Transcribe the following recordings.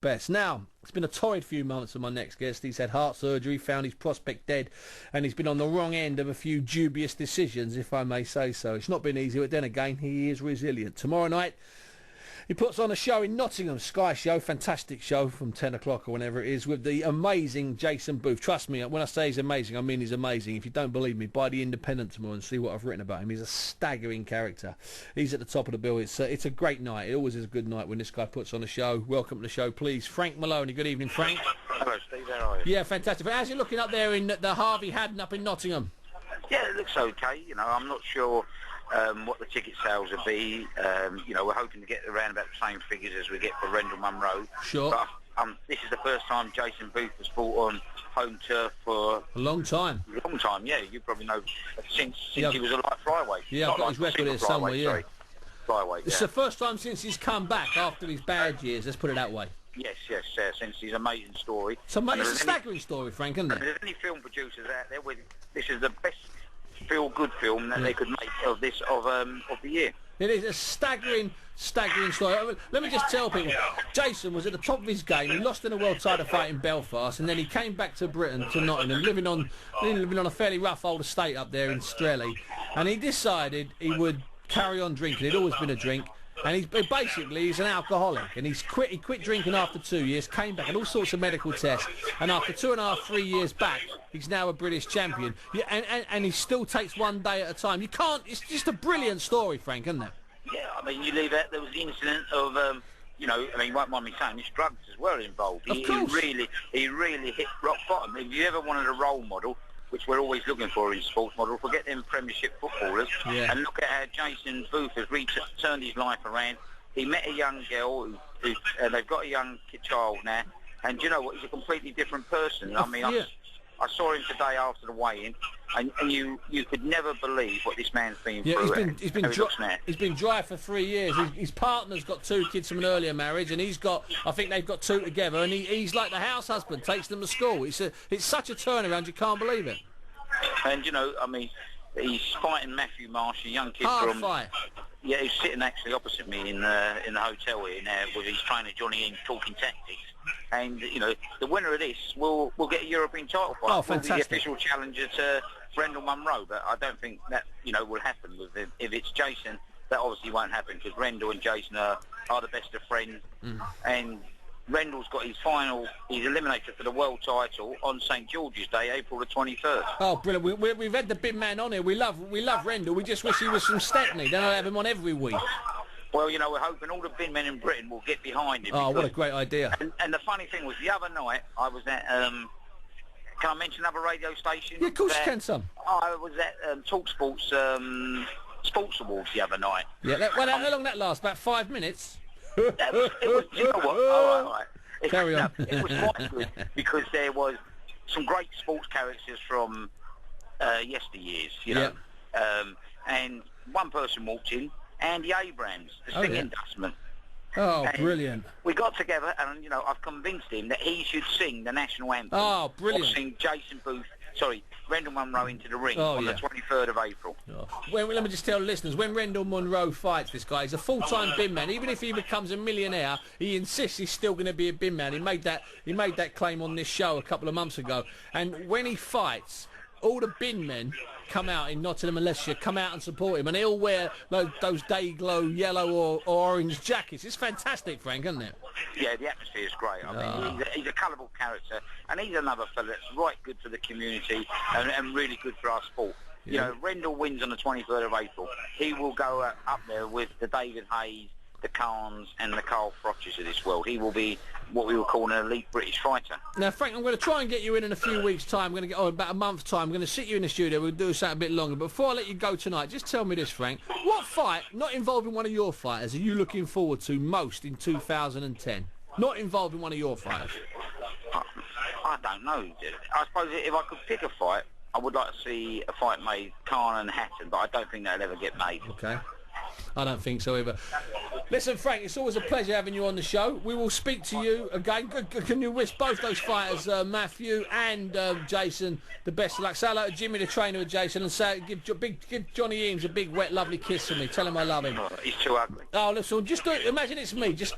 best. Now, it's been a torrid few months with my next guest. He's had heart surgery, found his prospect dead, and he's been on the wrong end of a few dubious decisions, if I may say so. It's not been easy, but then again, he is resilient. Tomorrow night, he puts on a show in Nottingham, Sky show, fantastic show from 10 o'clock or whenever it is, with the amazing Jason Booth. Trust me, when I say he's amazing, I mean he's amazing. If you don't believe me, buy The Independent tomorrow and see what I've written about him. He's a staggering character. He's at the top of the bill. It's a great night. It always is a good night when this guy puts on a show. Welcome to the show, please. Frank Maloney. Good evening, Frank. Hello, Steve. How are you? Yeah, fantastic. How's it looking up there in the Harvey Haddon up in Nottingham? Yeah, it looks okay. You know, I'm not sure what the ticket sales will be. You know, we're hoping to get around about the same figures as we get for Rendell Munro. Sure. But this is the first time Jason Booth has fought on home turf for a long time. A long time, yeah. You probably know since he was a light flyweight. Yeah, I've got his record here somewhere, yeah. Flyweight, It's the first time since he's come back after his bad years, let's put it that way. Yes, since his amazing story. It's a staggering story, Frank, isn't it? If there's any film producers out there this is the best feel-good film that they could make of the year. It is a staggering story. I mean, let me just tell people, Jason was at the top of his game. He lost in a world title fight in Belfast, and then he came back to Britain, to Nottingham, living on a fairly rough old estate up there in Strelly, and he decided he would carry on drinking. He'd always been a drink. And he's an alcoholic, and he quit drinking after 2 years, came back, had all sorts of medical tests, and after 2.5, 3 years back, he's now a British champion. Yeah, and he still takes one day at a time. You can't. It's just a brilliant story, Frank, isn't it? Yeah, I mean, you leave out there was the incident of, you know, I mean, you won't mind me saying, his drugs as well involved. Of course. He really hit rock bottom. If you ever wanted a role model, which we're always looking for in sports model, forget them Premiership footballers, and look at how Jason Booth has turned his life around. He met a young girl, they've got a young child now, and you know what, he's a completely different person. I mean, I saw him today after the weigh-in, and you could never believe what this man's been through. He's been dry for 3 years. His partner's got 2 kids from an earlier marriage, and I think they've got 2 together, and he's like the house husband, takes them to school. It's such a turnaround, you can't believe it. And you know, I mean, he's fighting Matthew Marsh, a young kid from. Fight. Yeah, he's sitting actually opposite me in the hotel here now with his trainer Johnny in talking tactics. And you know, the winner of this will get a European title fight. Oh, fantastic! Will be the official challenger to Rendell Munro, but I don't think that will happen with him. If it's Jason, that obviously won't happen because Rendell and Jason are the best of friends, and Rendell's got he's eliminated for the world title on St George's Day, April the 23rd. Oh, brilliant! We've had the big man on here. We love Rendell. We just wish he was from Stepney. Then I'll have him on every week. Well, you know, we're hoping all the bin men in Britain will get behind him. Oh, what a great idea! And the funny thing was, the other night I was at. Can I mention another radio station? Yeah, of course you can, son. I was at Talk Sports Sports Awards the other night. Yeah. How long that lasts? About 5 minutes. It was, you know what? All right. Carry on. It was quite good because there was some great sports characters from yesteryears, you know. And one person walked in, Andy Abrams, the singing dustman. Oh, and brilliant. We got together and, you know, I've convinced him that he should sing the national anthem. Oh, brilliant. Or sing Rendell Munro into the ring on the 23rd of April. Oh. Let me just tell the listeners, when Rendell Munro fights this guy, he's a full-time bin man. Even if he becomes a millionaire, he insists he's still going to be a bin man. He made that claim on this show a couple of months ago. And when he fights, all the bin men come out in Nottingham and Leicestershire, come out and support him, and they all wear those day-glow yellow or orange jackets. It's fantastic, Frank, isn't it? Yeah, the atmosphere is great. I mean, he's a colourful character, and he's another fella that's right good for the community and really good for our sport. Yeah. You know, Rendell wins on the 23rd of April. He will go up there with the David Hayes, the Kahns and the Carl Froches of this world. He will be what we would call an elite British fighter. Now, Frank, I'm going to try and get you in a few weeks' time. I'm going to get about a month's time. I'm going to sit you in the studio. We'll do something a bit longer. But before I let you go tonight, just tell me this, Frank. What fight, not involving one of your fighters, are you looking forward to most in 2010? Not involving one of your fighters. I don't know. I suppose if I could pick a fight, I would like to see a fight made Khan and Hatton, but I don't think that'll ever get made. Okay. I don't think so either. Listen, Frank, it's always a pleasure having you on the show. We will speak to you again. Can you wish both those fighters, Matthew and Jason, the best of luck? Say hello to Jimmy, the trainer of Jason, and give Johnny Eames a big, wet, lovely kiss from me. Tell him I love him. Oh, he's too ugly. Oh, listen, just imagine it's me. Just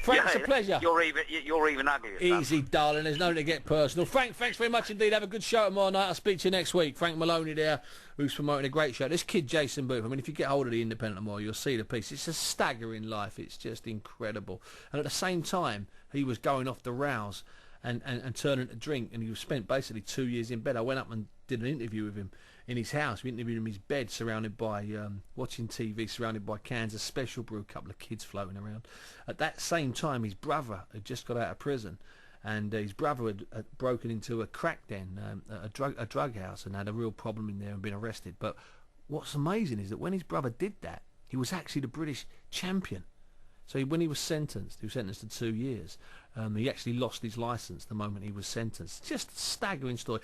Frank, it's a pleasure. You're even uglier. Easy, darling. There's no need to get personal. Frank, thanks very much indeed. Have a good show tomorrow night. I'll speak to you next week. Frank Maloney there, who's promoting a great show. This kid, Jason Booth, I mean, if you get hold of the Independent tomorrow, you'll see the piece. It's a staggering life. It's just incredible. And at the same time, he was going off the rails and turning to drink, and he spent basically 2 years in bed. I went up and did an interview with him in his house. We interviewed him in his bed, surrounded by watching TV, surrounded by cans of Special Brew, a couple of kids floating around. At that same time, his brother had just got out of prison, and his brother had broken into a crack den, a drug house, and had a real problem in there and been arrested. But what's amazing is that when his brother did that, he was actually the British champion. So when he was sentenced to 2 years. He actually lost his licence the moment he was sentenced. Just a staggering story.